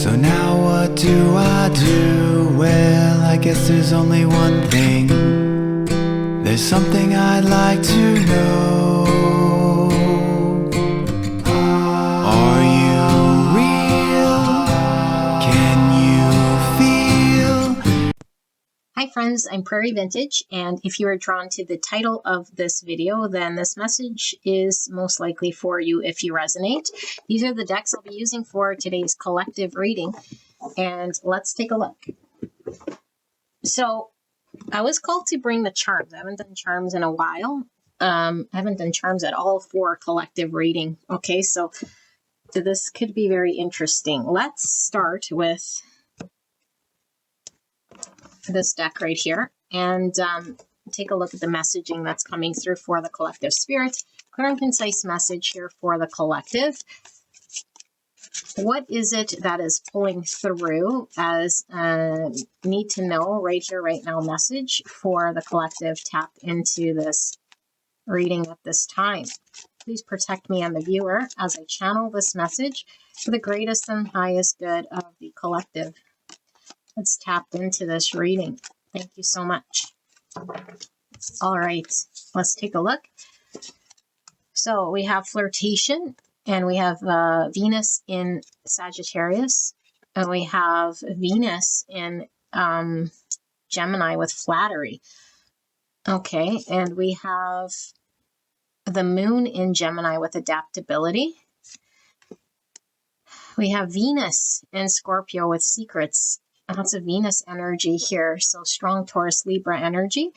So now what do I do? Well, I guess there's only one thing. There's something I'd like to know. Are you real? Can you feel? Hi friends, I'm Prairie Vintage, and if you are drawn to the title of this video, then this message is most likely for you if you resonate. These are the decks I'll be using for today's collective reading, and let's take a look. So, I was called to bring the charms. I haven't done charms in a while. I haven't done charms at all for collective reading. Okay, so this could be very interesting. Let's start with this deck right here and take a look at the messaging that's coming through for the collective spirit. Clear and concise message here for the collective. What is it that is pulling through as a need to know right here, right now message for the collective? Tap into this reading at this time. Please protect me and the viewer as I channel this message for the greatest and highest good of the collective. Let's tap into this reading. Thank you so much. All right, let's take a look. So we have flirtation, and we have Venus in Sagittarius, and we have Venus in Gemini with flattery. Okay, and we have the moon in Gemini with adaptability. We have Venus in Scorpio with secrets. Lots of Venus energy here, so strong Taurus Libra energy,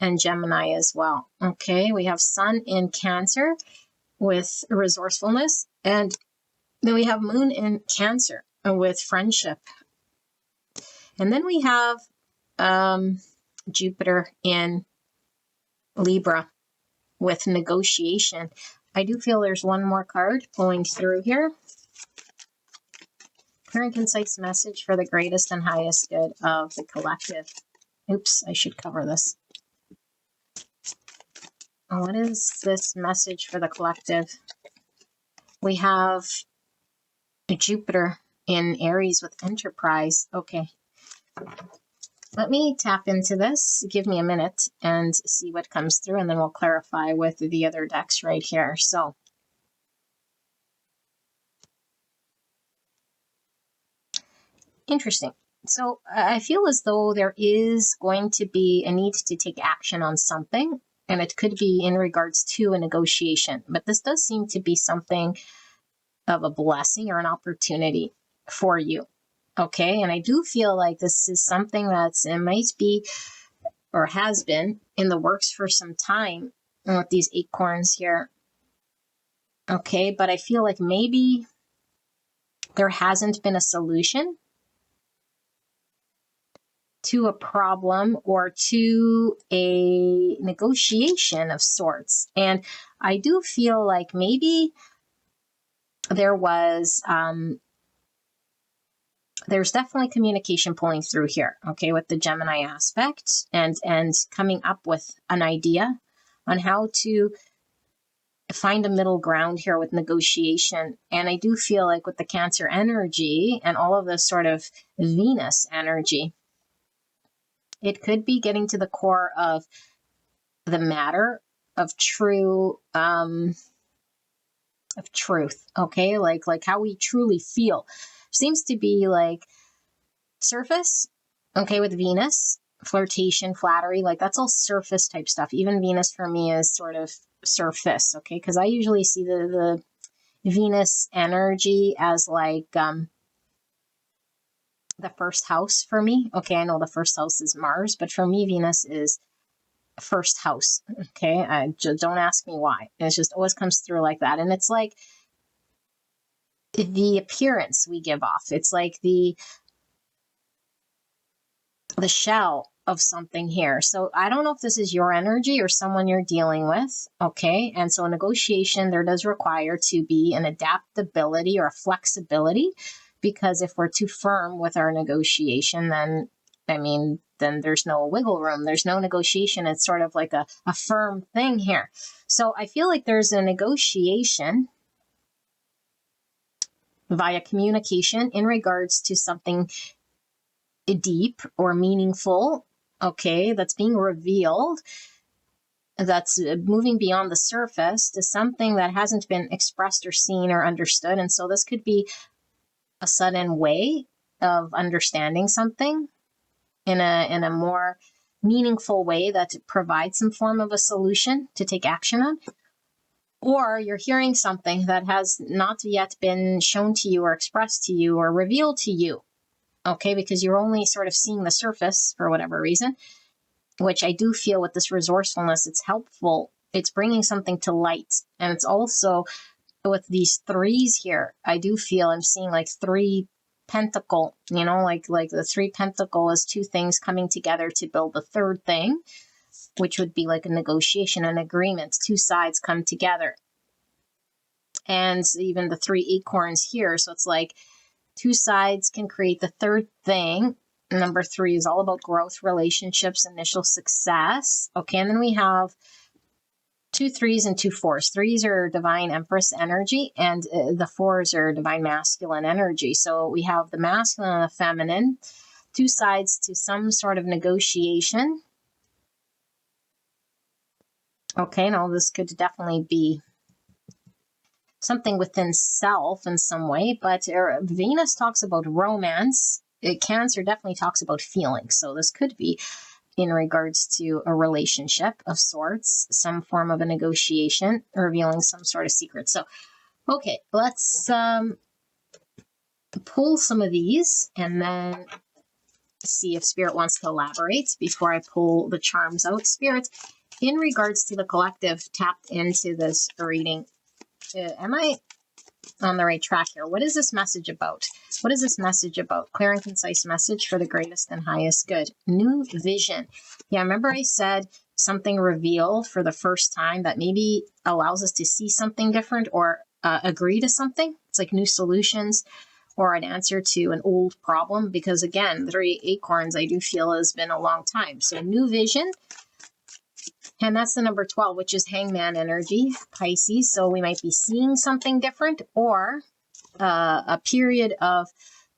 and Gemini as well. Okay, we have Sun in Cancer with resourcefulness, and then we have Moon in Cancer with friendship. And then we have Jupiter in Libra with negotiation. I do feel there's one more card pulling through here. Clear and concise message for the greatest and highest good of the collective. Oops, I should cover this. What is this message for the collective? We have Jupiter in Aries with enterprise. Okay. Let me tap into this. Give me a minute and see what comes through, and then we'll clarify with the other decks right here. So, interesting. So I feel as though there is going to be a need to take action on something, and it could be in regards to a negotiation. But this does seem to be something of a blessing or an opportunity for you. Okay, and I do feel like this is something it might be or has been in the works for some time with these acorns here. Okay, but I feel like maybe there hasn't been a solution to a problem or to a negotiation of sorts. And I do feel like maybe there was, there's definitely communication pulling through here, okay, with the Gemini aspect and coming up with an idea on how to find a middle ground here with negotiation. And I do feel like with the Cancer energy and all of this sort of Venus energy, it could be getting to the core of the matter of truth, okay? Like how we truly feel. Seems to be like surface, okay, with Venus, flirtation, flattery, like that's all surface type stuff. Even Venus for me is sort of surface, okay? Because I usually see the Venus energy as like the first house for me. Okay, I know the first house is Mars, but for me, Venus is first house. Okay, don't ask me why. It just always comes through like that. And it's like the appearance we give off. It's like the shell of something here. So I don't know if this is your energy or someone you're dealing with. Okay, and so a negotiation, there does require to be an adaptability or a flexibility. Because if we're too firm with our negotiation, then, then there's no wiggle room. There's no negotiation. It's sort of like a firm thing here. So I feel like there's a negotiation via communication in regards to something deep or meaningful, okay, that's being revealed, that's moving beyond the surface to something that hasn't been expressed or seen or understood. And so this could be a sudden way of understanding something in a more meaningful way that provides some form of a solution to take action on. Or you're hearing something that has not yet been shown to you or expressed to you or revealed to you, okay, because you're only sort of seeing the surface for whatever reason, which I do feel with this resourcefulness, it's helpful. It's bringing something to light. And it's also with these threes here, I do feel I'm seeing like three pentacle, like the three pentacle is two things coming together to build the third thing, which would be like a negotiation, an agreement. Two sides come together. And even the three acorns here. So it's like two sides can create the third thing. Number 3 is all about growth, relationships, initial success. Okay, and then we have 2 3s and 2 4s. 3s are divine empress energy, and the 4s are divine masculine energy. So we have the masculine and the feminine, two sides to some sort of negotiation. Okay, now this could definitely be something within self in some way, but Venus talks about romance. Cancer definitely talks about feelings. So this could be in regards to a relationship of sorts, some form of a negotiation, revealing some sort of secret. So, okay, let's pull some of these and then see if Spirit wants to elaborate before I pull the charms out. Spirit, in regards to the collective tapped into this reading, am I on the right track here? What is this message about? What is this message about? Clear and concise message for the greatest and highest good. New vision. Yeah, remember I said something revealed for the first time that maybe allows us to see something different or agree to something. It's like new solutions or an answer to an old problem. Because again, 3 acorns I do feel has been a long time. So new vision. And that's the number 12, which is hangman energy, Pisces. So we might be seeing something different or a period of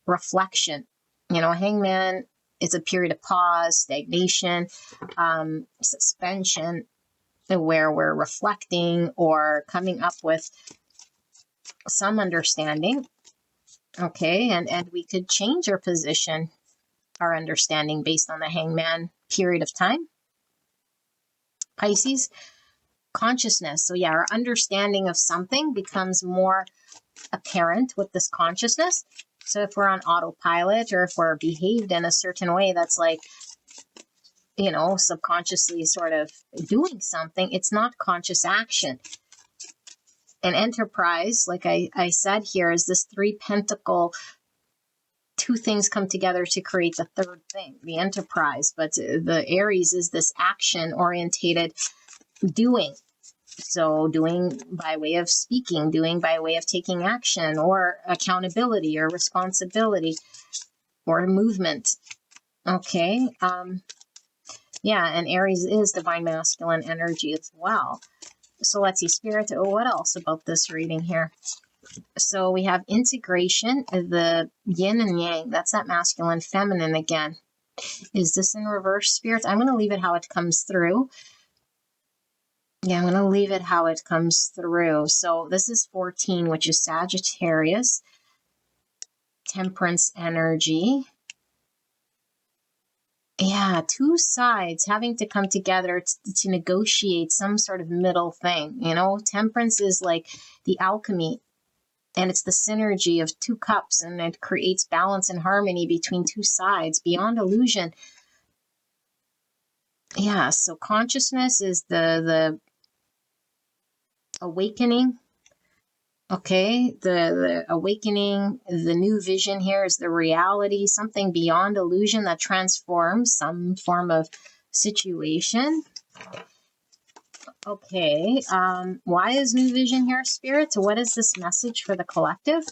reflection. Hangman is a period of pause, stagnation, suspension, where we're reflecting or coming up with some understanding. Okay, and we could change our position, our understanding based on the hangman period of time. Pisces, consciousness. So yeah, our understanding of something becomes more apparent with this consciousness. So if we're on autopilot or if we're behaved in a certain way that's like, subconsciously sort of doing something, it's not conscious action. An enterprise, like I said here, is this 3 pentacle. 2 things come together to create the third thing, the enterprise. But the Aries is this action-orientated doing. So doing by way of speaking, doing by way of taking action or accountability or responsibility or movement. Okay. Yeah, and Aries is divine masculine energy as well. So let's see, Spirit, what else about this reading here? So we have integration, the yin and yang. That's that masculine, feminine again. Is this in reverse, Spirit? I'm going to leave it how it comes through. Yeah, I'm going to leave it how it comes through. So this is 14, which is Sagittarius, temperance energy. Yeah, 2 sides having to come together to negotiate some sort of middle thing. Temperance is like the alchemy. And it's the synergy of 2 cups, and it creates balance and harmony between 2 sides beyond illusion. Yeah, so consciousness is the awakening. Okay, the awakening, the new vision here is the reality, something beyond illusion that transforms some form of situation. Okay, why is new vision here, Spirit? So what is this message for the collective?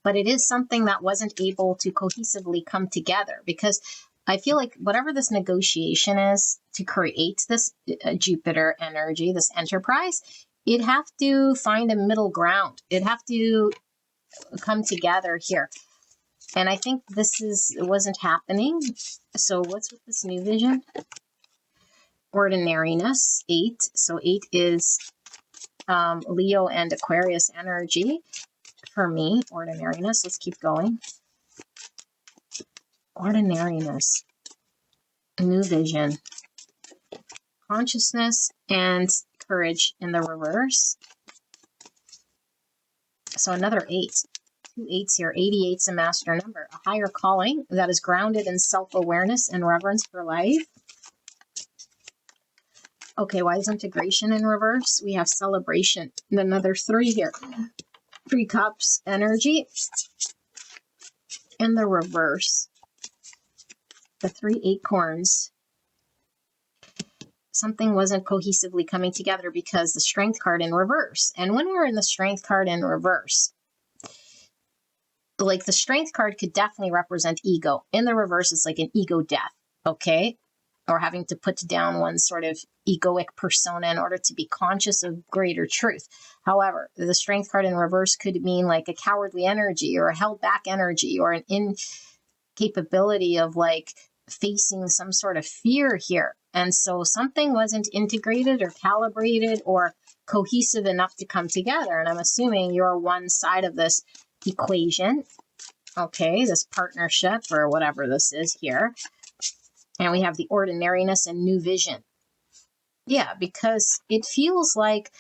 But it is something that wasn't able to cohesively come together, because I feel like whatever this negotiation is to create this Jupiter energy, this enterprise, it'd have to find a middle ground. It'd have to come together here. And I think this wasn't happening. So what's with this new vision? Ordinariness, 8. So 8 is Leo and Aquarius energy for me. Ordinariness. Let's keep going. Ordinariness, new vision, consciousness, and courage in the reverse. So another 8. 2 8s here. 88's a master number. A higher calling that is grounded in self-awareness and reverence for life. Okay, why is integration in reverse? We have celebration. And another 3 here. 3 cups energy in the reverse. The 3 acorns. Something wasn't cohesively coming together because the strength card in reverse. And when we're in the strength card in reverse, like the strength card could definitely represent ego. In the reverse, it's like an ego death, okay? Or having to put down one's sort of egoic persona in order to be conscious of greater truth. However, the strength card in reverse could mean like a cowardly energy or a held back energy or an incapability of like facing some sort of fear here. And so something wasn't integrated or calibrated or cohesive enough to come together. And I'm assuming you're one side of this equation, okay, this partnership or whatever this is here. And we have the ordinariness and new vision. Yeah, because it feels like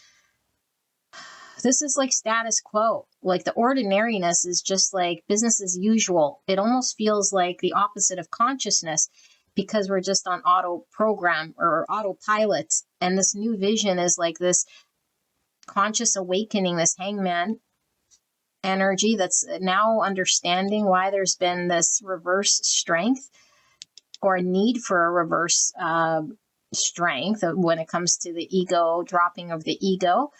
this is like status quo. Like the ordinariness is just like business as usual. It almost feels like the opposite of consciousness because we're just on auto program or autopilot. And this new vision is like this conscious awakening, this hangman energy that's now understanding why there's been this reverse strength or a need for a reverse strength when it comes to the ego, dropping of the ego,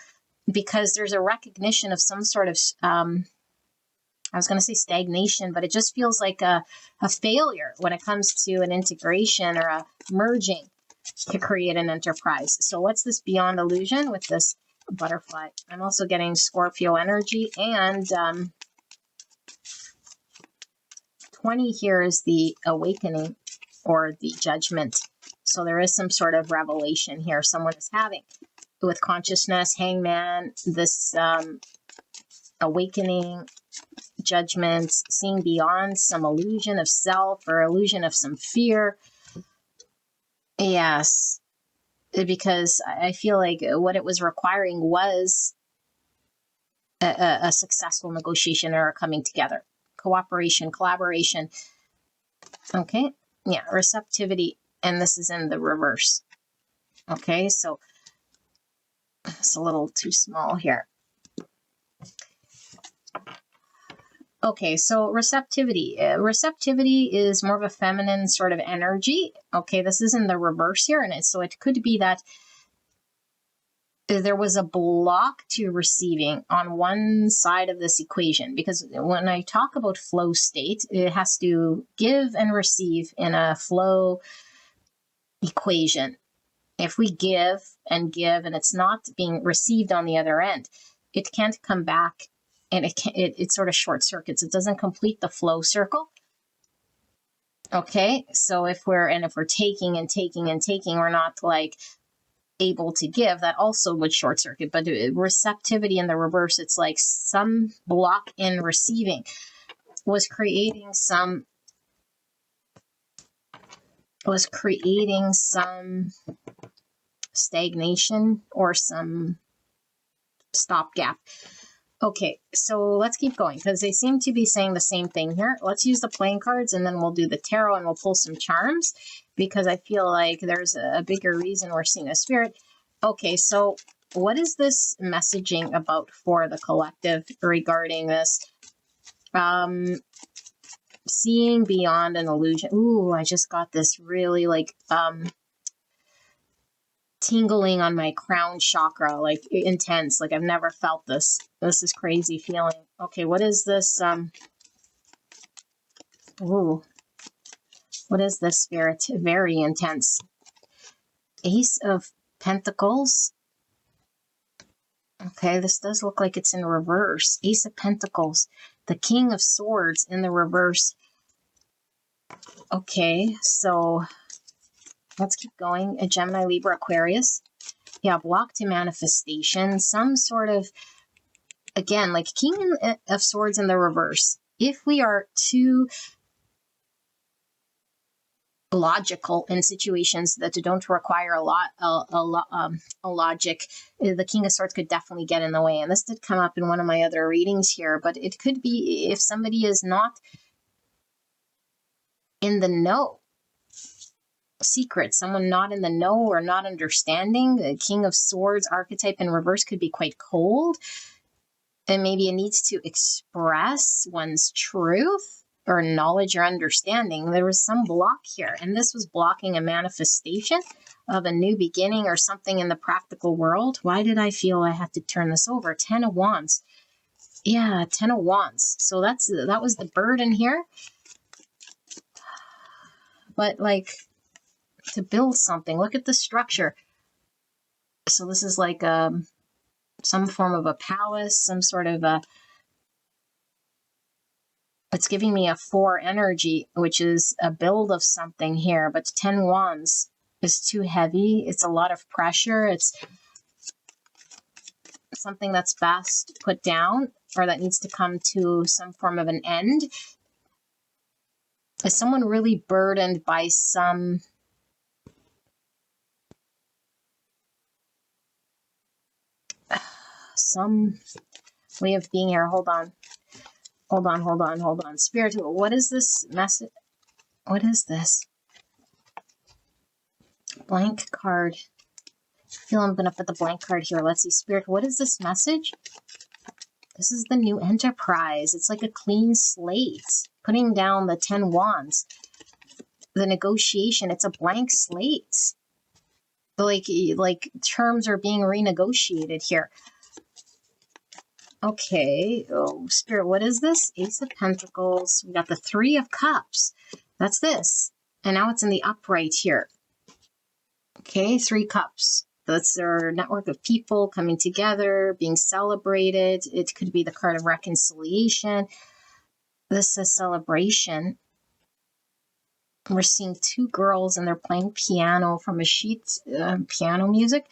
because there's a recognition of some sort of, I was going to say stagnation, but it just feels like a failure when it comes to an integration or a merging to create an enterprise. So what's this beyond illusion with this butterfly? I'm also getting Scorpio energy, and 20 here is the awakening or the judgment. So there is some sort of revelation here someone is having with consciousness, hangman, this awakening, judgment, seeing beyond some illusion of self or illusion of some fear. Yes, because I feel like what it was requiring was a successful negotiation or a coming together, cooperation, collaboration. Okay, yeah, receptivity, and this is in the reverse. Okay, so it's a little too small here. Okay, so receptivity. Receptivity is more of a feminine sort of energy. Okay, this is in the reverse here, and so it could be that there was a block to receiving on one side of this equation, because when I talk about flow state, it has to give and receive in a flow equation. If we give and it's not being received on the other end, it can't come back, and it sort of short circuits. It doesn't complete the flow circle. Okay, so if we're taking and taking and taking, we're not like able to give, that also would short circuit. But receptivity in the reverse, it's like some block in receiving was creating some stagnation or some stopgap. Okay, so let's keep going because they seem to be saying the same thing here. Let's use the playing cards and then we'll do the tarot and we'll pull some charms because I feel like there's a bigger reason we're seeing a spirit. Okay, so what is this messaging about for the collective regarding this? Seeing beyond an illusion. Ooh, I just got this really like tingling on my crown chakra, like intense, like I've never felt this. This is crazy feeling. Okay, what is this? Ooh, what is this, spirit? Very intense. Ace of Pentacles. Okay, this does look like it's in reverse. Ace of Pentacles, the King of Swords in the reverse. Okay, so let's keep going. A Gemini, Libra, Aquarius. Yeah, block to manifestation. Some sort of, again, like King of Swords in the reverse. If we are too logical in situations that don't require a logic, the King of Swords could definitely get in the way. And this did come up in one of my other readings here, but it could be if somebody is not in the know, secret, someone not in the know or not understanding. The King of Swords archetype in reverse could be quite cold, and maybe it needs to express one's truth or knowledge or understanding. There was some block here, and this was blocking a manifestation of a new beginning or something in the practical world. Why did I feel I had to turn this over? 10 of Wands. Yeah, 10 of Wands. So that was the burden here. But like, to build something, look at the structure. So this is like some form of a palace, some sort of a, it's giving me a 4 energy, which is a build of something here, but 10 wands is too heavy. It's a lot of pressure. It's something that's best put down or that needs to come to some form of an end. Is someone really burdened by some way of being here? Hold on. Spirit, what is this message? What is this? Blank card. I feel I'm going to put the blank card here. Let's see, Spirit, what is this message? This is the new enterprise. It's like a clean slate. Putting down the 10 wands. The negotiation, it's a blank slate. Like terms are being renegotiated here. Okay, oh, Spirit, what is this? Ace of Pentacles. We got the 3 of Cups. That's this. And now it's in the upright here. Okay, 3 cups. That's their network of people coming together, being celebrated. It could be the card of reconciliation. This is celebration. We're seeing 2 girls and they're playing piano from a sheet, piano music.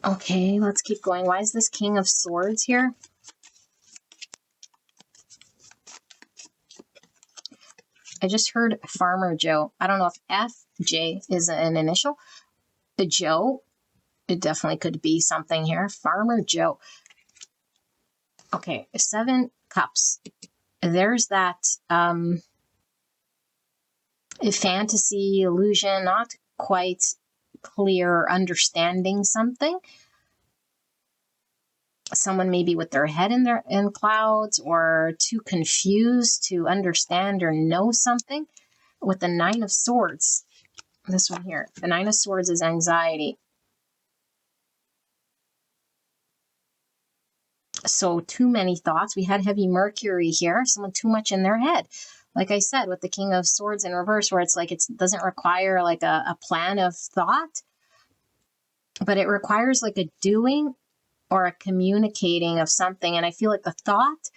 Okay, let's keep going. Why is this King of Swords here? I just heard Farmer Joe. I don't know if FJ is an initial. The Joe, it definitely could be something here. Farmer Joe. Okay, 7 cups. There's that fantasy illusion, not quite clear understanding something. Someone maybe with their head in clouds or too confused to understand or know something. With the 9 of Swords, this one here, the 9 of Swords is anxiety. So too many thoughts. We had heavy Mercury here, someone too much in their head. Like I said, with the King of Swords in reverse, where it's like it doesn't require like a plan of thought, but it requires like a doing or a communicating of something. And I feel like the thought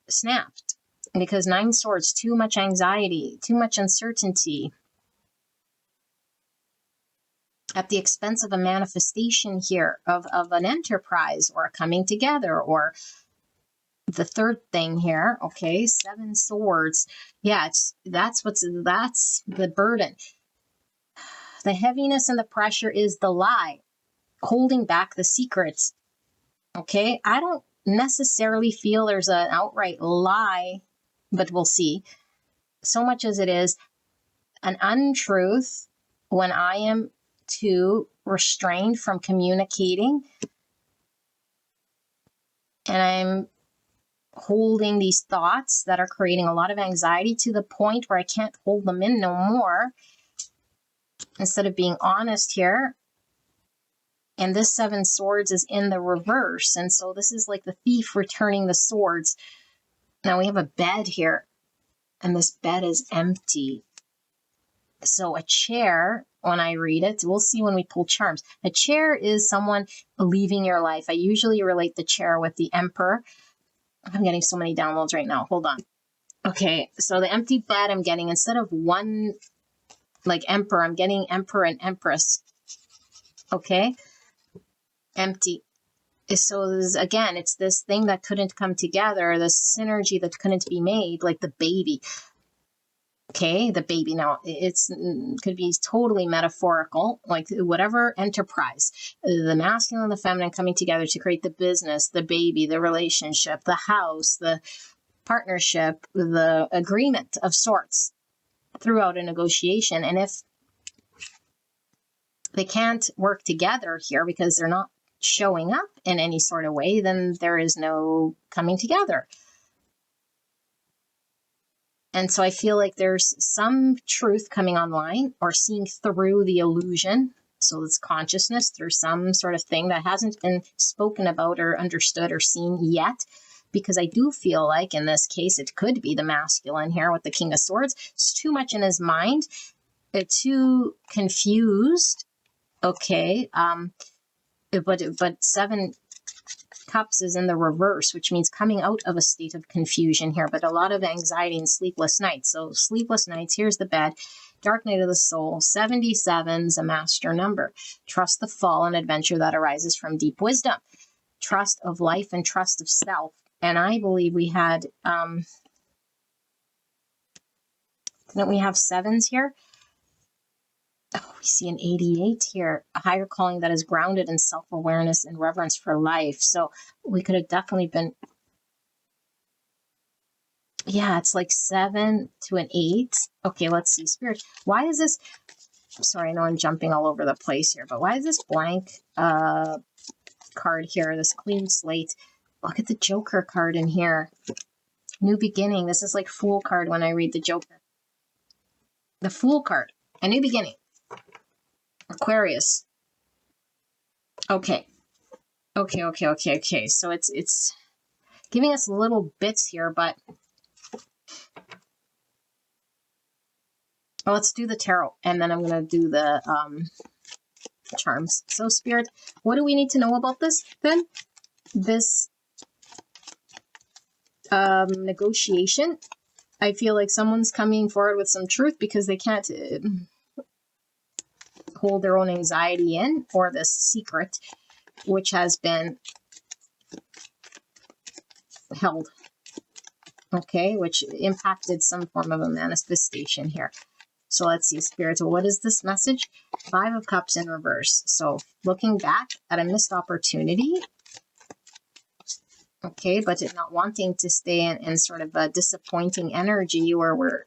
snapped because 9 swords, too much anxiety, too much uncertainty at the expense of a manifestation here of an enterprise or a coming together or the third thing here. Okay, 7 swords. Yeah, that's the burden. The heaviness and the pressure is the lie, holding back the secrets. Okay, I don't necessarily feel there's an outright lie, but we'll see. So much as it is an untruth when I am too restrained from communicating and I'm holding these thoughts that are creating a lot of anxiety to the point where I can't hold them in no more. Instead of being honest here, and this 7 swords is in the reverse. And so this is like the thief returning the swords. Now we have a bed here, and this bed is empty. So a chair when I read it. We'll see when we pull charms. A chair is someone leaving your life. I usually relate the chair with the emperor. I'm getting so many downloads right now. Hold on. Okay, so the empty bed I'm getting, instead of one, like emperor, I'm getting emperor and empress. Okay, empty. So this, again, it's this thing that couldn't come together, this synergy that couldn't be made, like the baby. Okay, the baby. Now, it's could be totally metaphorical, like whatever enterprise, the masculine and the feminine coming together to create the business, the baby, the relationship, the house, the partnership, the agreement of sorts throughout a negotiation. And if they can't work together here because they're not showing up in any sort of way, then there is no coming together. And so I feel like there's some truth coming online or seeing through the illusion. So it's consciousness through some sort of thing that hasn't been spoken about or understood or seen yet. Because I do feel like in this case, it could be the masculine here with the King of Swords. It's too much in his mind. It's too confused. Okay. But 7 Cups is in the reverse, which means coming out of a state of confusion here, but a lot of anxiety and sleepless nights. So sleepless nights, here's the bed. Dark night of the soul. 77's a master number. Trust the fall and adventure that arises from deep wisdom. Trust of life and trust of self. And I believe we had, didn't we have 7s here? Oh, we see an 88 here, a higher calling that is grounded in self-awareness and reverence for life. So we could have definitely been, yeah, it's like 7 to an 8. Okay, let's see, Spirit. Why is this, sorry, I know I'm jumping all over the place here, but why is this blank card here, this clean slate? Look at the Joker card in here. New beginning. This is like Fool card when I read the Joker. The Fool card, a new beginning. Aquarius. Okay. So it's giving us little bits here, but let's do the tarot, and then I'm going to do the charms. So, Spirit, what do we need to know about this then? This negotiation. I feel like someone's coming forward with some truth because they can't hold their own anxiety in, or this secret which has been held, okay, which impacted some form of a manifestation here. So let's see, Spirit, what is this message? 5 of Cups in reverse. So looking back at a missed opportunity, okay, but not wanting to stay in sort of a disappointing energy where we're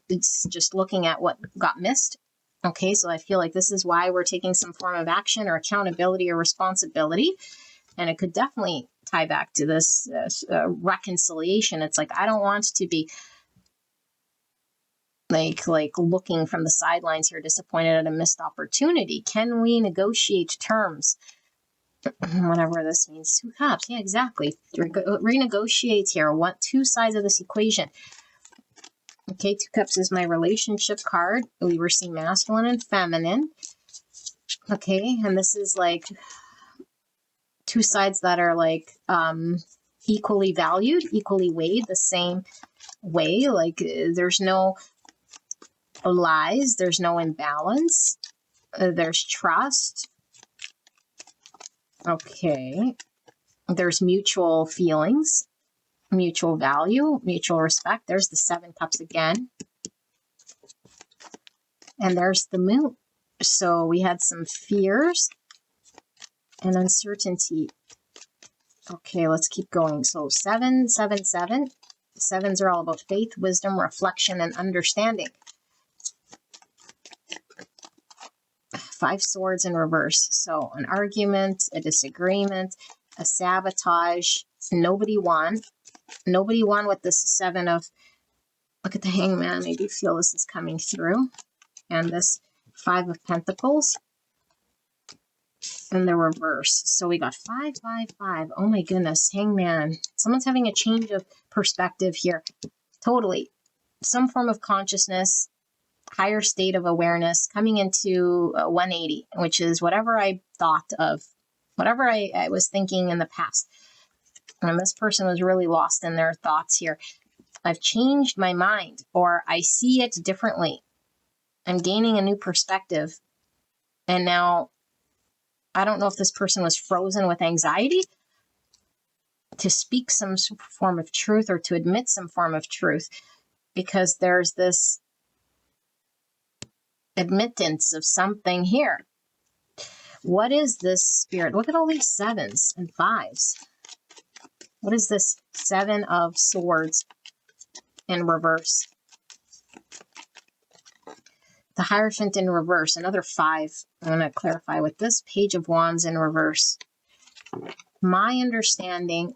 just looking at what got missed. Okay, so I feel like this is why we're taking some form of action or accountability or responsibility. And it could definitely tie back to this reconciliation. It's like, I don't want to be like looking from the sidelines here, disappointed at a missed opportunity. Can we negotiate terms? Whatever this means. 2 Cups. Yeah, exactly. Renegotiate here. Want 2 sides of this equation. Okay, 2 Cups is my relationship card. We were seeing masculine and feminine. Okay, and this is like 2 sides that are like equally valued, equally weighed the same way. Like there's no lies, there's no imbalance, there's trust. Okay, there's mutual feelings, mutual value, mutual respect. There's the 7 Cups again. And there's the Moon. So we had some fears and uncertainty. Okay, let's keep going. So 7, 7, 7. 7s are all about faith, wisdom, reflection, and understanding. 5 Swords in reverse. So an argument, a disagreement, a sabotage. Nobody won. Nobody won with this 7 of, look at the Hangman. I do feel this is coming through. And this 5 of Pentacles in the reverse. So we got 5, 5, 5. Oh my goodness, Hangman. Someone's having a change of perspective here. Totally. Some form of consciousness higher state of awareness, coming into 180, which is whatever I thought of, whatever I was thinking in the past. And this person was really lost in their thoughts here. I've changed my mind, or I see it differently. I'm gaining a new perspective. And now I don't know if this person was frozen with anxiety to speak some form of truth or to admit some form of truth, because there's this admittance of something here. What is this, Spirit? Look at all these 7s and 5s. What is this 7 of Swords in reverse? The Hierophant in reverse, another 5. I'm going to clarify with this Page of Wands in reverse. My understanding,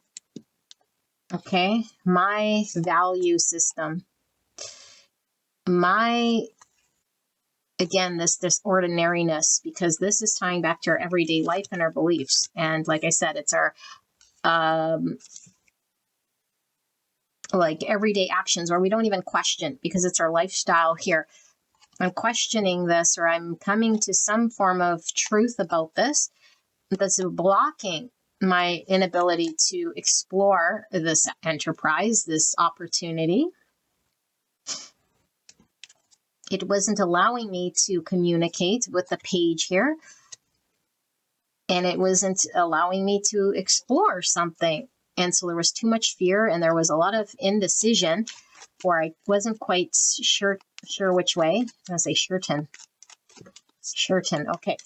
okay, my value system, my, again, this ordinariness, because this is tying back to our everyday life and our beliefs. And like I said, it's our like everyday actions, or we don't even question, because it's our lifestyle here. I'm questioning this, or I'm coming to some form of truth about this that's blocking my inability to explore this enterprise, this opportunity. It wasn't allowing me to communicate with the Page here, and it wasn't allowing me to explore something. And so there was too much fear, and there was a lot of indecision, or I wasn't quite sure which way. I'm going to say Shurton. Okay.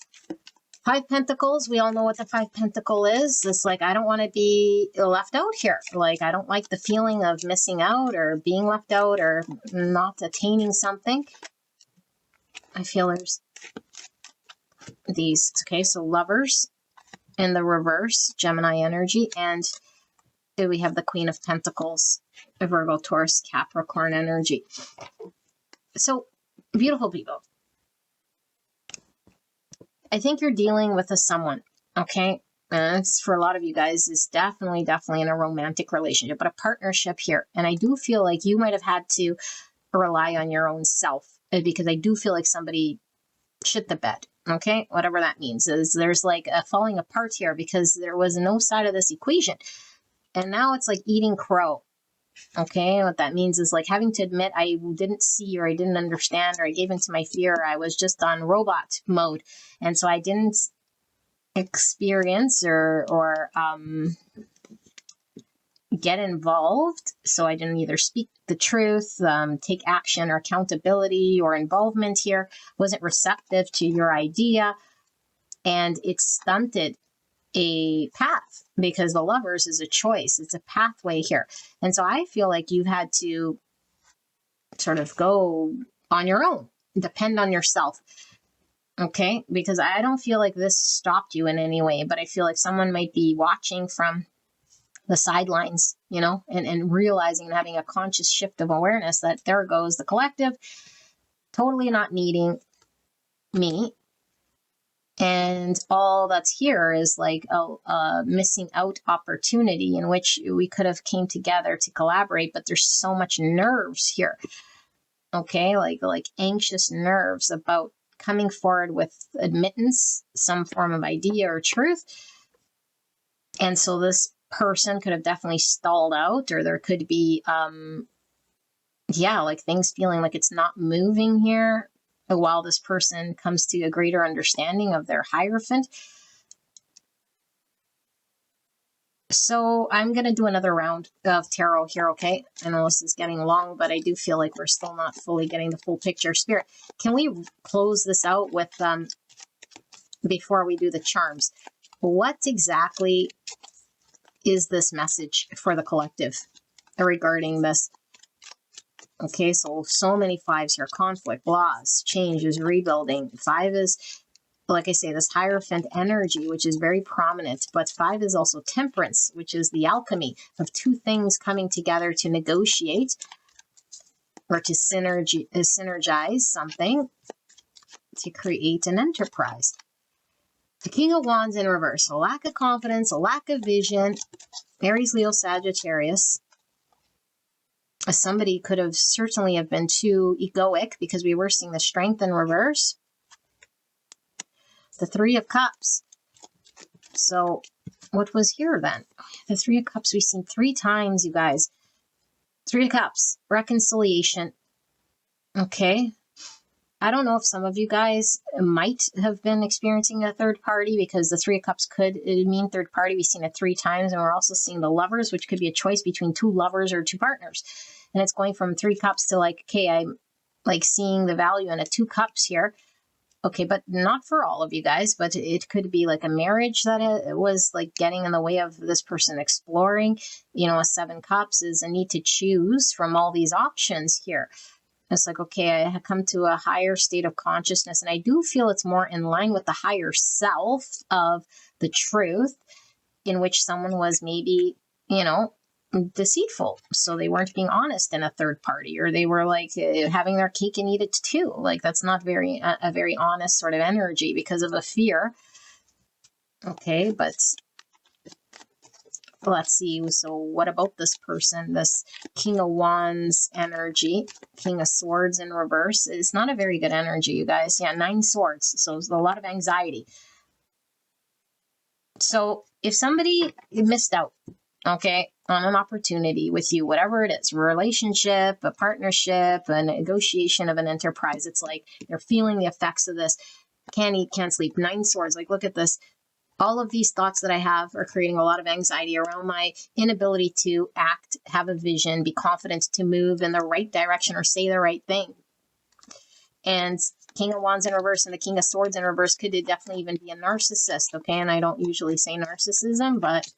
5 Pentacles. We all know what the 5 Pentacle is. It's like, I don't want to be left out here. Like, I don't like the feeling of missing out or being left out or not attaining something. I feel there's these. Okay, so Lovers in the reverse, Gemini energy. And we have the Queen of Pentacles, Virgo, Taurus, Capricorn energy. So, beautiful people. I think you're dealing with someone, okay? It's for a lot of you guys, is definitely in a romantic relationship, but a partnership here. And I do feel like you might have had to rely on your own self, because I do feel like somebody shit the bed, okay? Whatever that means, is there's like a falling apart here, because there was no side of this equation. And now it's like eating crow. Okay, what that means is like having to admit I didn't see, or I didn't understand, or I gave into my fear. I was just on robot mode. And so I didn't experience or get involved. So I didn't either speak the truth, take action or accountability or involvement here. Wasn't receptive to your idea. And it stunted a path, because the Lovers is a choice. It's a pathway here. And so I feel like you've had to sort of go on your own, depend on yourself. Okay, because I don't feel like this stopped you in any way, but I feel like someone might be watching from the sidelines, you know, and realizing and having a conscious shift of awareness that there goes the collective, totally not needing me. And all that's here is like a missing out opportunity in which we could have came together to collaborate, but there's so much nerves here. Okay, like anxious nerves about coming forward with admittance, some form of idea or truth. And so this person could have definitely stalled out, or there could be, like things feeling like it's not moving here, while this person comes to a greater understanding of their Hierophant. So I'm going to do another round of tarot here, okay? I know this is getting long, but I do feel like we're still not fully getting the full picture. Spirit, can we close this out with, before we do the charms, what exactly is this message for the collective regarding this? Okay, so many 5s here. Conflict, loss, changes, rebuilding. 5 is, like I say, this Hierophant energy, which is very prominent. But 5 is also Temperance, which is the alchemy of 2 things coming together to negotiate or to synergize something to create an enterprise. The King of Wands in reverse. A lack of confidence, a lack of vision. Aries, Leo, Sagittarius. Somebody could have certainly have been too egoic, because we were seeing the Strength in reverse. The Three of Cups. So what was here then? The Three of Cups we've seen 3 times, you guys. Three of Cups, reconciliation. Okay. I don't know if some of you guys might have been experiencing a third party, because the Three of Cups could mean third party. We've seen it 3 times, and we're also seeing the Lovers, which could be a choice between 2 lovers or 2 partners. And it's going from 3 cups to like, okay, I'm like seeing the value in a 2 cups here. Okay, but not for all of you guys, but it could be like a marriage that it was like getting in the way of this person exploring. You know, a 7 cups is a need to choose from all these options here. It's like, okay, I have come to a higher state of consciousness, and I do feel it's more in line with the higher self of the truth, in which someone was maybe, you know, deceitful. So they weren't being honest in a third party, or they were like having their cake and eat it too. Like that's not very a very honest sort of energy because of a fear. Okay, but let's see. So what about this person? This King of Wands energy, King of Swords in reverse. It's not a very good energy, you guys. Yeah, 9 swords. So it's a lot of anxiety. So if somebody missed out, okay, on an opportunity with you, whatever it is, a relationship, a partnership, a negotiation of an enterprise, it's like they're feeling the effects of this. Can't eat, can't sleep. 9 swords. Like, look at this. All of these thoughts that I have are creating a lot of anxiety around my inability to act, have a vision, be confident to move in the right direction or say the right thing. And King of Wands in reverse and the King of Swords in reverse could definitely even be a narcissist, okay? And I don't usually say narcissism, but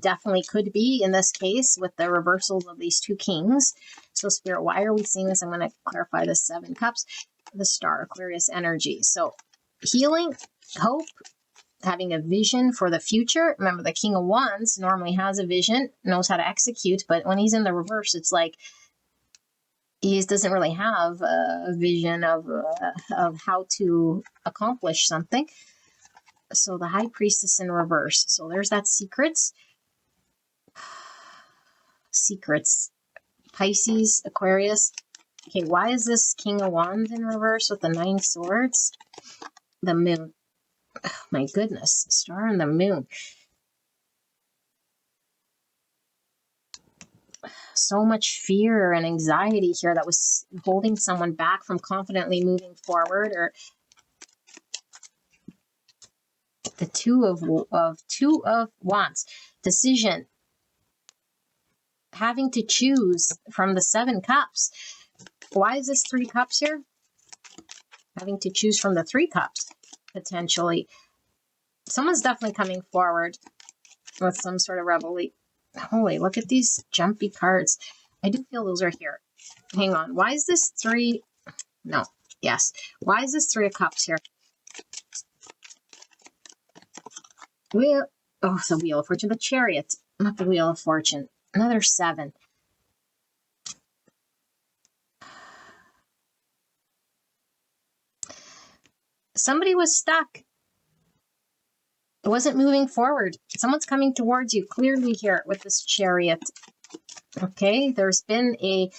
definitely could be in this case with the reversals of these 2 kings. So Spirit, why are we seeing this? I'm going to clarify the 7 cups, the Star, Aquarius energy. So healing, hope, having a vision for the future. Remember, the King of Wands normally has a vision, knows how to execute, but when he's in the reverse, it's like he doesn't really have a vision of how to accomplish something. So the High Priestess in reverse. So there's that secrets. Secrets. Pisces, Aquarius. Okay, why is this King of Wands in reverse with the 9 swords? The Moon. Oh, my goodness, Star and the Moon. So much fear and anxiety here that was holding someone back from confidently moving forward. Or the two of Wands. Decision. Having to choose from the 7 cups. Why is this 3 cups here? Having to choose from the 3 cups, potentially. Someone's definitely coming forward with some sort of revelation. Holy, look at these jumpy cards. I do feel those are here. Hang on. Why is this 3? No. Yes. Why is this 3 of cups here? Wheel. Oh, the Wheel of Fortune. The Chariot. Not the Wheel of Fortune. Another 7. Somebody was stuck. It wasn't moving forward. Someone's coming towards you clearly here with this Chariot. Okay, there's been a,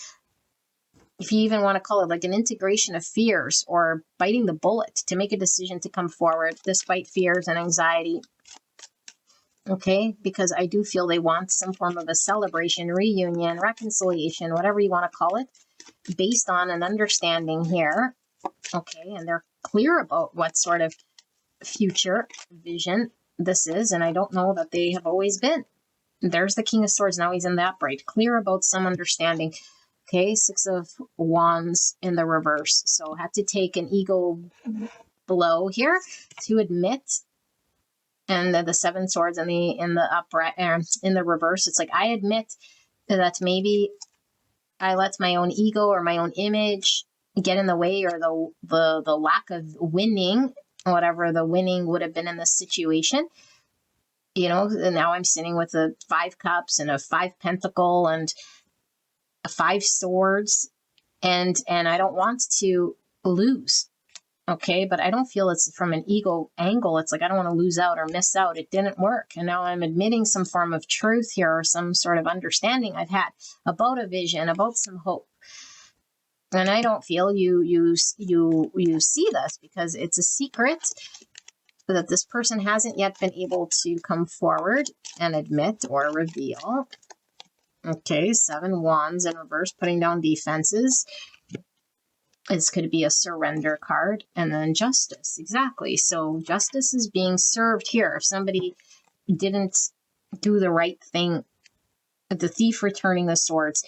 if you even want to call it like an integration of fears or biting the bullet to make a decision to come forward despite fears and anxiety. Okay, because I do feel they want some form of a celebration, reunion, reconciliation, whatever you want to call it, based on an understanding here. Okay, and they're clear about what sort of future vision this is, and I don't know that they have always been. There's the King of Swords. Now he's in the upright, clear about some understanding. Okay, 6 of Wands in the reverse. So had to take an ego blow here to admit. And the 7 swords in the upright, in the reverse. It's like, I admit that maybe I let my own ego or my own image get in the way, or the lack of winning, whatever the winning would have been in this situation. You know, and now I'm sitting with a 5 cups and a 5 pentacle and a 5 swords, and I don't want to lose. Okay, but I don't feel it's from an ego angle. It's like, I don't want to lose out or miss out. It didn't work. And now I'm admitting some form of truth here, or some sort of understanding I've had about a vision, about some hope. And I don't feel you see this, because it's a secret that this person hasn't yet been able to come forward and admit or reveal. Okay, 7 wands in reverse, putting down defenses. This could be a surrender card. And then justice, exactly. So justice is being served here. If somebody didn't do the right thing, the thief returning the swords,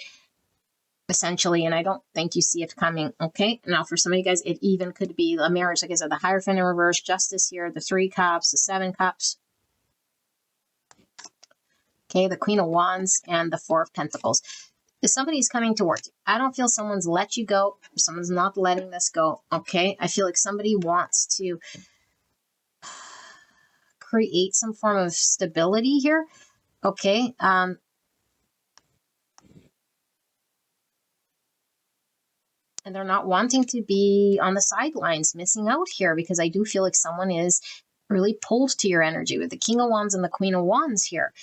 essentially, and I don't think you see it coming. Okay, now for some of you guys, it even could be a marriage. Like I said, the Hierophant in reverse, justice here, the 3 cups, the 7 cups. Okay, the Queen of Wands and the 4 of Pentacles. If somebody's coming towards you, I don't feel someone's let you go. Someone's not letting this go. Okay, I feel like somebody wants to create some form of stability here. Okay, and they're not wanting to be on the sidelines, missing out here, because I do feel like someone is really pulled to your energy with the King of Wands and the Queen of Wands here.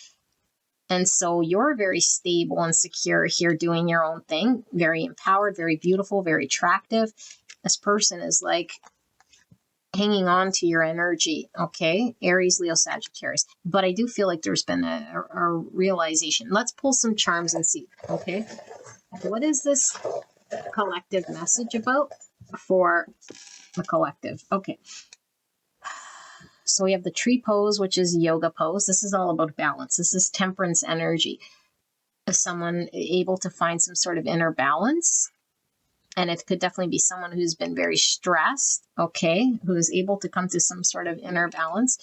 And so you're very stable and secure here, doing your own thing, very empowered, very beautiful, very attractive. This person is like hanging on to your energy, okay? Aries, Leo, Sagittarius. But I do feel like there's been a realization. Let's pull some charms and see, okay? What is this collective message about for the collective? Okay. So we have the tree pose, which is yoga pose. This is all about balance. This is temperance energy. Is someone able to find some sort of inner balance? And it could definitely be someone who's been very stressed, okay, who is able to come to some sort of inner balance.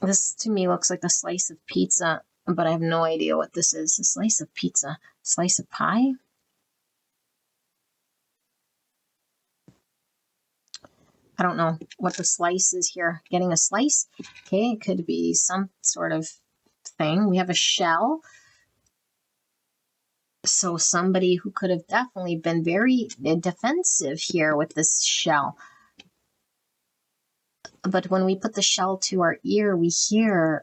This to me looks like a slice of pizza, but I have no idea what this is. A slice of pizza, slice of pie. I don't know what the slice is here. Getting a slice, okay, it could be some sort of thing. We have a shell. So somebody who could have definitely been very defensive here with this shell. But when we put the shell to our ear, we hear,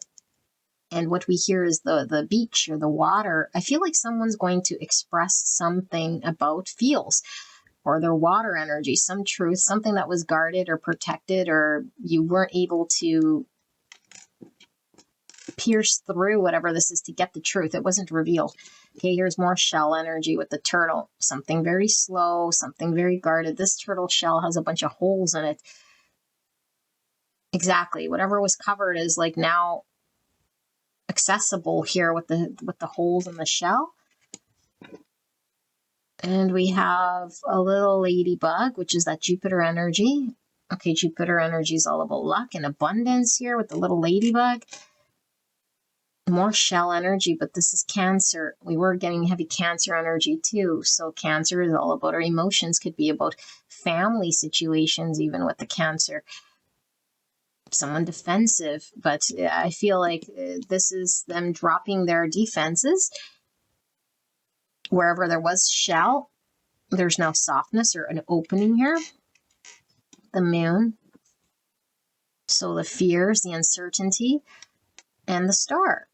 and what we hear is the beach or the water. I feel like someone's going to express something about feels, or their water energy, some truth, something that was guarded or protected, or you weren't able to pierce through whatever this is to get the truth. It wasn't revealed. Okay, here's more shell energy with the turtle. Something very slow, something very guarded. This turtle shell has a bunch of holes in it. Exactly. Whatever was covered is like now accessible here with the holes in the shell. And we have a little ladybug, which is that Jupiter energy. Okay, Jupiter energy is all about luck and abundance here with the little ladybug. More shell energy, but this is Cancer. We were getting heavy Cancer energy too. So Cancer is all about our emotions, could be about family situations, even with the Cancer. Someone defensive, but I feel like this is them dropping their defenses. Wherever there was shell, there's now softness or an opening here. The moon. So the fears, the uncertainty, and the star.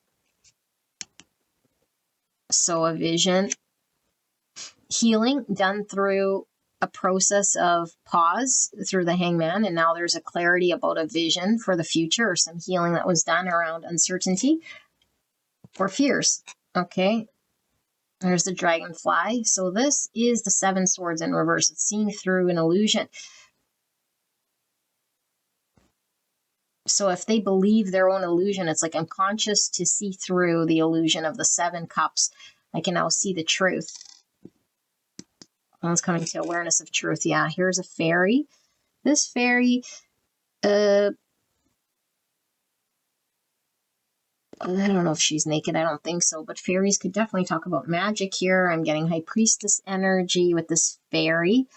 So a vision, healing done through a process of pause through the Hangman, and now there's a clarity about a vision for the future, or some healing that was done around uncertainty or fears. Okay, there's the dragonfly. So this is the 7 swords in reverse. It's seeing through an illusion. So if they believe their own illusion, it's like I'm conscious to see through the illusion of the 7 cups. I can now see the truth. One's coming to awareness of truth. Yeah, here's a fairy. This fairy, I don't know if she's naked. I don't think so. But fairies could definitely talk about magic here. I'm getting High Priestess energy with this fairy.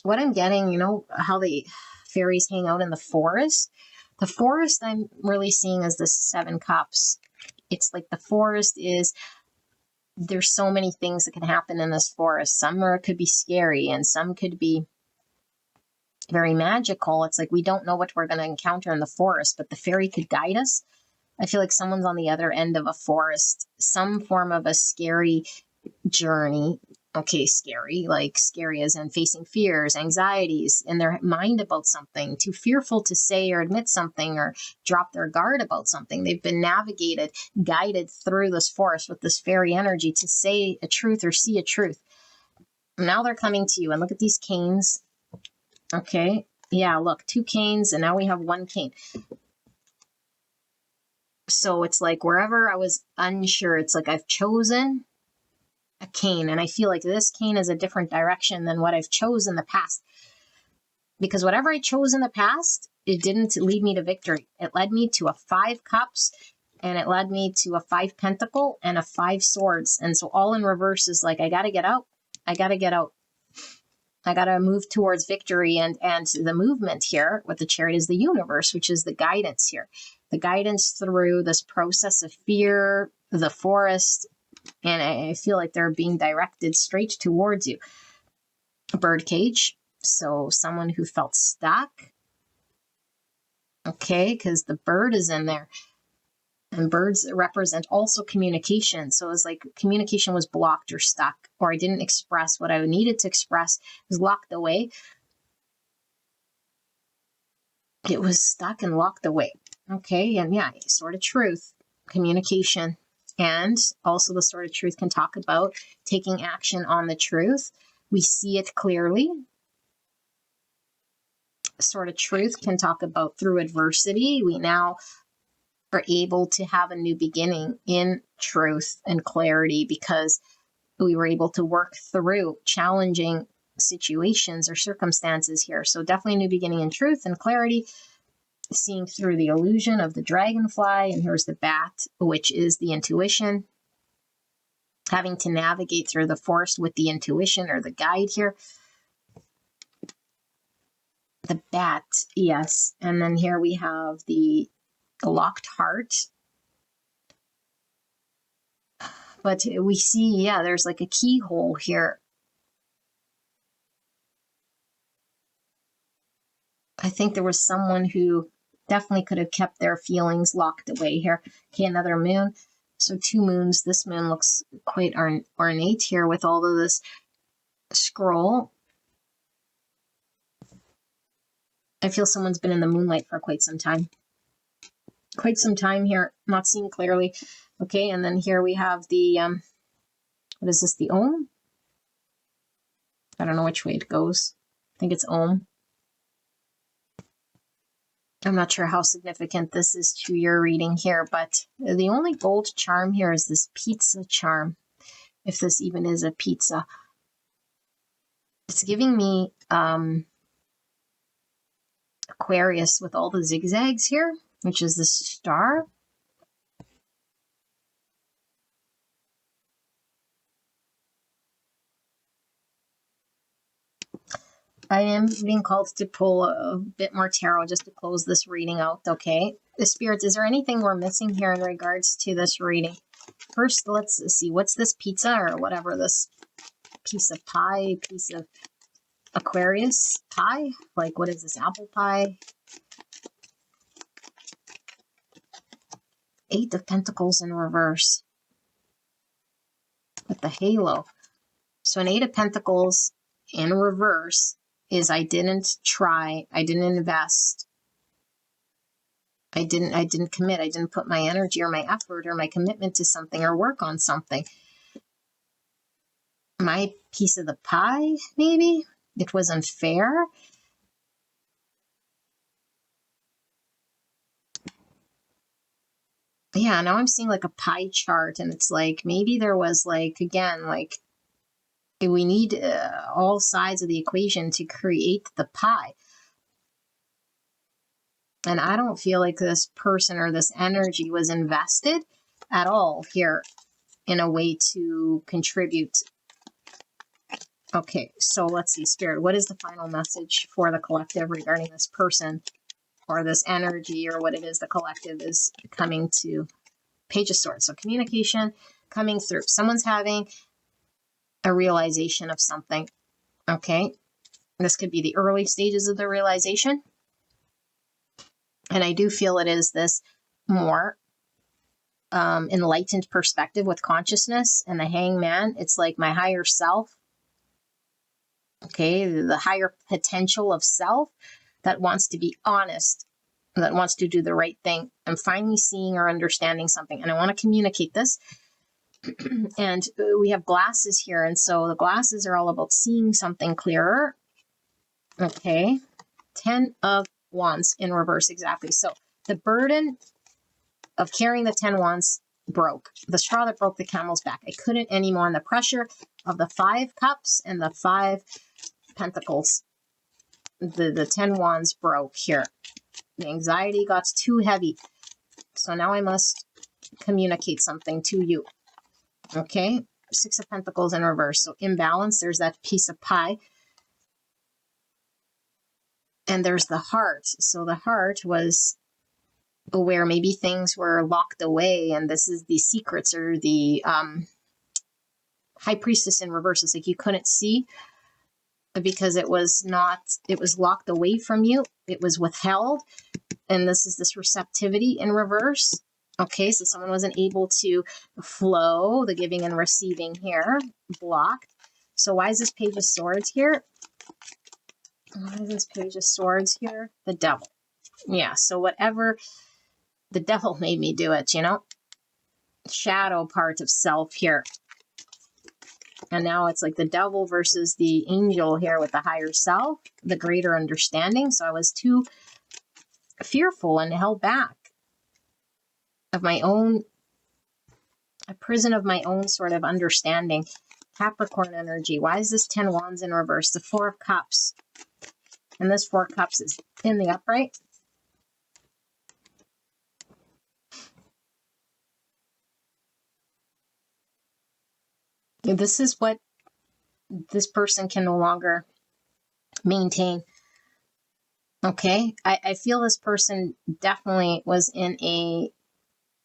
What I'm getting, you know, how the fairies hang out in the forest. The forest I'm really seeing as the 7 cups. It's like the forest is there's so many things that can happen in this forest. Some could be scary and some could be very magical. It's like we don't know what we're going to encounter in the forest, but the fairy could guide us. I feel like someone's on the other end of a forest, some form of a scary journey. Okay, scary, like scary as in facing fears, anxieties in their mind about something, too fearful to say or admit something or drop their guard about something. They've been navigated, guided through this forest with this fairy energy to say a truth or see a truth. Now they're coming to you, and look at these canes. Okay, yeah, look, 2 canes, and now we have 1 cane. So it's like wherever I was unsure, it's like I've chosen a cane, and I feel like this cane is a different direction than what I've chosen in the past. Because whatever I chose in the past, it didn't lead me to victory. It led me to a 5 cups, and it led me to a 5 pentacle and a 5 swords. And so all in reverse is like, I got to get out. I got to get out. I got to move towards victory. And the movement here with the chariot is the universe, which is the guidance here. The guidance through this process of fear, the forest, and I feel like they're being directed straight towards you. A bird cage, so someone who felt stuck. Okay, because the bird is in there. And birds represent also communication. So it was like communication was blocked or stuck, or I didn't express what I needed to express. It was locked away. It was stuck and locked away. Okay, and yeah, sort of truth, communication. And also the sort of truth can talk about taking action on the truth. We see it clearly. Sort of truth can talk about through adversity. We now are able to have a new beginning in truth and clarity because we were able to work through challenging situations or circumstances here. So definitely a new beginning in truth and clarity, seeing through the illusion of the dragonfly. And here's the bat, which is the intuition. Having to navigate through the forest with the intuition or the guide here. The bat, yes. And then here we have the locked heart. But we see, yeah, there's like a keyhole here. I think there was someone who definitely could have kept their feelings locked away here. Okay, another moon. So 2 moons. This moon looks quite ornate here with all of this scroll. I feel someone's been in the moonlight for quite some time. Quite some time here, not seeing clearly. Okay, and then here we have the, what is this, the Om? I don't know which way it goes. I think it's Om. I'm not sure how significant this is to your reading here, but the only gold charm here is this pizza charm, if this even is a pizza. It's giving me Aquarius with all the zigzags here, which is the star. I am being called to pull a bit more tarot just to close this reading out, okay? The spirits, is there anything we're missing here in regards to this reading? First, let's see, what's this pizza or whatever, this piece of pie, piece of Aquarius pie? Like, what is this, apple pie? 8 of Pentacles in reverse with the halo. So an 8 of Pentacles in reverse is I didn't try, I didn't invest, I didn't commit, I didn't put my energy or my effort or my commitment to something or work on something. My piece of the pie, maybe? It was unfair. Yeah, now I'm seeing like a pie chart, and it's like maybe there was like, again, like we need all sides of the equation to create the pie. And I don't feel like this person or this energy was invested at all here in a way to contribute. Okay, so let's see, Spirit, what is the final message for the collective regarding this person or this energy or what it is the collective is coming to? Page of Swords. So communication, coming through. Someone's having a realization of something. Okay. This could be the early stages of the realization. And I do feel it is this more enlightened perspective with consciousness and the hangman. It's like my higher self. Okay. The higher potential of self that wants to be honest, that wants to do the right thing. I'm finally seeing or understanding something. And I want to communicate this. And we have glasses here. And so the glasses are all about seeing something clearer. Okay. 10 of Wands in reverse. Exactly. So the burden of carrying the 10 Wands broke. The straw that broke the camel's back. I couldn't anymore. And the pressure of the 5 Cups and the 5 Pentacles. The 10 Wands broke here. The anxiety got too heavy. So now I must communicate something to you. Okay. 6 of Pentacles in reverse. So imbalance. There's that piece of pie. And there's the heart. So the heart was where maybe things were locked away. And this is the secrets or the High Priestess in reverse. It's like you couldn't see because it was locked away from you. It was withheld. And this is this receptivity in reverse. Okay, so someone wasn't able to flow, the giving and receiving here, blocked. So why is this Page of Swords here? Why is this Page of Swords here? The Devil. Yeah, so whatever, the devil made me do it, you know? Shadow part of self here. And now it's like the devil versus the angel here with the higher self, the greater understanding. So I was too fearful and held back of my own, a prison of my own sort of understanding. Capricorn energy. Why is this 10 Wands in reverse? The 4 of Cups. And this 4 Cups is in the upright. This is what this person can no longer maintain. Okay. I feel this person definitely was in a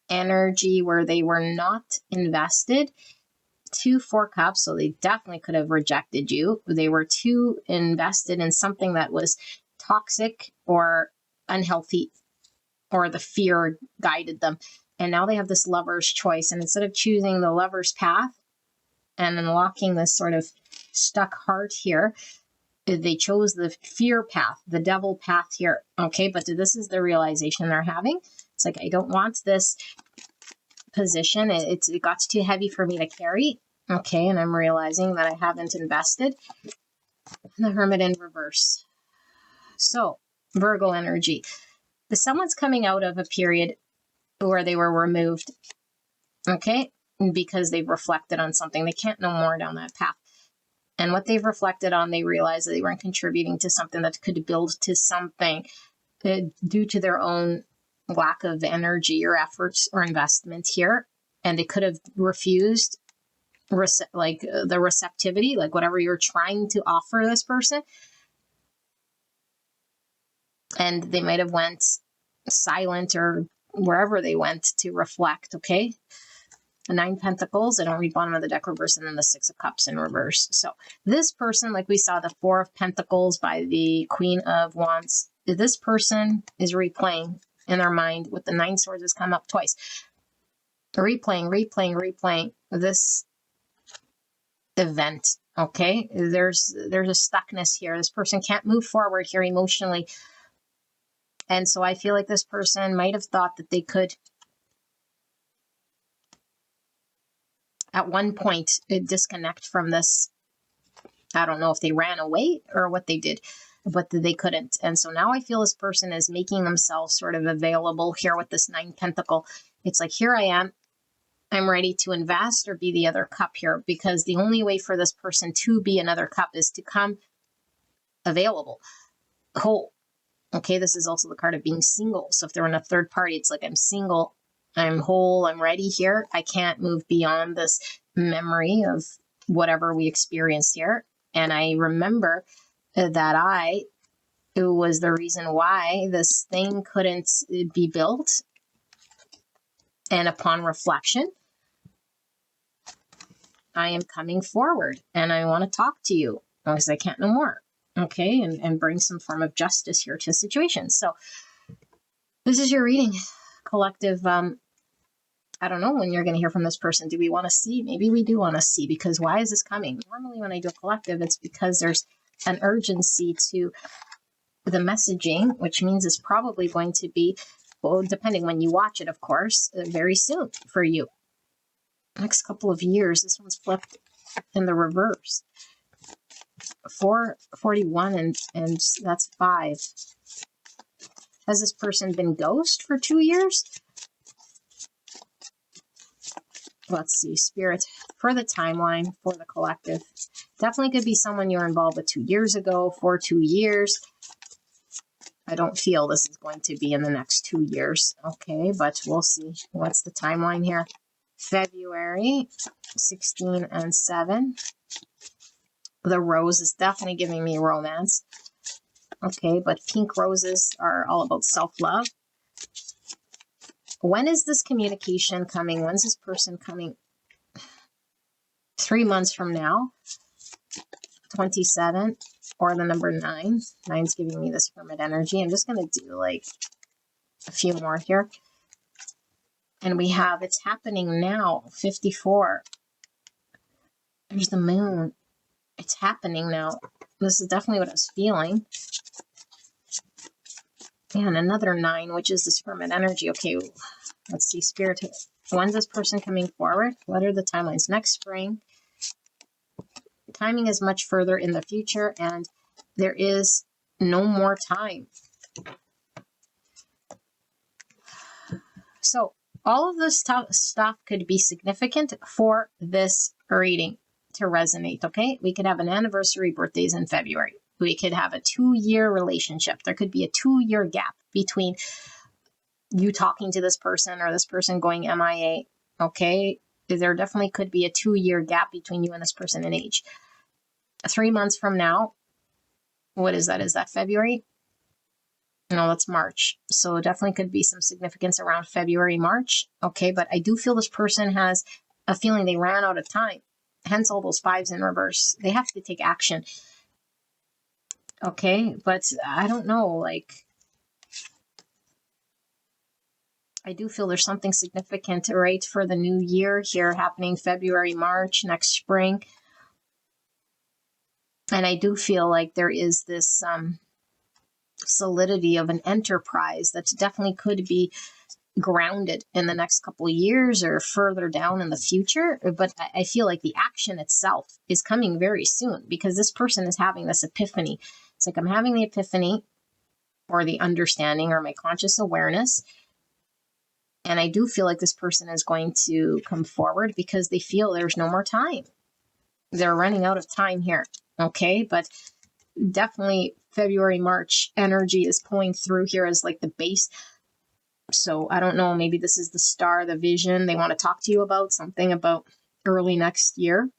energy where they were not invested. 2 4 Cups, so they definitely could have rejected you. They were too invested in something that was toxic or unhealthy, or the fear guided them. And now they have this lover's choice. And instead of choosing the lover's path and unlocking this sort of stuck heart here, they chose the fear path, the devil path here. Okay, but this is the realization they're having. It's like, I don't want this position. It got too heavy for me to carry. Okay, and I'm realizing that I haven't invested. The Hermit in reverse. So, Virgo energy. Someone's coming out of a period where they were removed. Okay, because they've reflected on something. They can't know more down that path. And what they've reflected on, they realize that they weren't contributing to something that could build to something due to their own lack of energy or efforts or investment here. And they could have refused the receptivity, like whatever you're trying to offer this person. And they might have went silent or wherever they went to reflect. Okay. The 9 Pentacles, I don't read bottom of the deck reverse, and then the 6 of Cups in reverse. So this person, like we saw the 4 of Pentacles by the Queen of Wands, this person is replaying in their mind with the 9 Swords has come up twice. Replaying this event. Okay. There's a stuckness here. This person can't move forward here emotionally. And so I feel like this person might have thought that they could at one point disconnect from this. I don't know if they ran away or what they did, but they couldn't. And so now I feel this person is making themselves sort of available here with this 9 Pentacle. It's like, here I am. I'm ready to invest or be the other cup here, because the only way for this person to be another cup is to come available, whole. Okay, this is also the card of being single. So if they're in a third party, it's like, I'm single, I'm whole, I'm ready here. I can't move beyond this memory of whatever we experienced here. And I remember that it was the reason why this thing couldn't be built. And upon reflection, I am coming forward and I want to talk to you because I can't no more. Okay, and bring some form of justice here to situations. So this is your reading, collective. I don't know when you're going to hear from this person. Do we want to see? Maybe we do want to see, because why is this coming? Normally when I do a collective, it's because there's an urgency to the messaging, which means it's probably going to be, well, depending when you watch it, of course, very soon for you. Next couple of years. This one's flipped in the reverse. 441 and that's 5. Has this person been ghost for 2 years? Let's see, Spirit, for the timeline, for the collective. Definitely could be someone you're involved with 2 years ago, for 2 years. I don't feel this is going to be in the next 2 years. Okay, but we'll see. What's the timeline here? February 16 and 7. The rose is definitely giving me romance. Okay, but pink roses are all about self-love. When is this communication coming? When's this person coming? 3 months from now. 27 or the number 9. 9's giving me this hermit energy. I'm just going to do like a few more here. And we have it's happening now. 54. There's the moon. It's happening now. This is definitely what I was feeling. And another 9, which is this hermit energy. Okay, let's see, Spirit. When's this person coming forward? What are the timelines? Next spring. Timing is much further in the future, and there is no more time. So all of this stuff could be significant for this reading to resonate, okay? We could have an anniversary, birthdays in February. We could have a 2-year relationship. There could be a 2-year gap between you talking to this person or this person going MIA, okay? There definitely could be a 2-year gap between you and this person in age. 3 months from now, what is that? Is that February? No, that's March. So definitely could be some significance around February, March. Okay, but I do feel this person has a feeling they ran out of time. Hence all those 5s in reverse. They have to take action. Okay, but I don't know, like, I do feel there's something significant, right, for the new year here happening February, March, next spring. And I do feel like there is this solidity of an enterprise that definitely could be grounded in the next couple of years or further down in the future. But I feel like the action itself is coming very soon because this person is having this epiphany. It's like I'm having the epiphany or the understanding or my conscious awareness. And I do feel like this person is going to come forward because they feel there's no more time. They're running out of time here. Okay, but definitely February, March energy is pulling through here as like the base. So I don't know, maybe this is the star, the vision they want to talk to you about, something about early next year.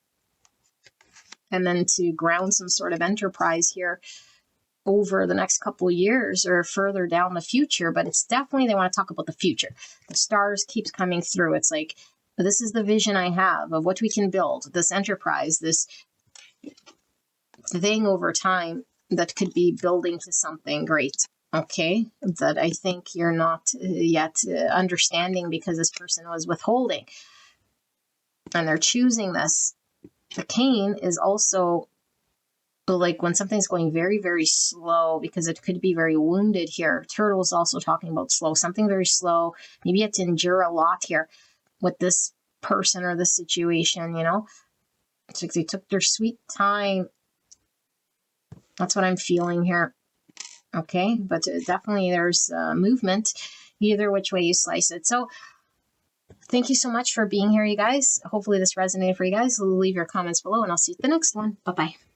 And then to ground some sort of enterprise here over the next couple of years or further down the future. But it's definitely they want to talk about the future. The stars keeps coming through. It's like, this is the vision I have of what we can build, this enterprise, this thing over time that could be building to something great. Okay, that I think you're not yet understanding because this person was withholding and they're choosing this. The cane is also like when something's going very, very slow because it could be very wounded here. Turtle is also talking about slow, something very slow. Maybe you have to endure a lot here with this person or this situation, you know. It's like they took their sweet time. That's what I'm feeling here. Okay, but definitely there's movement either which way you slice it. So thank you so much for being here, you guys. Hopefully this resonated for you guys. Leave your comments below and I'll see you at the next one. Bye-bye.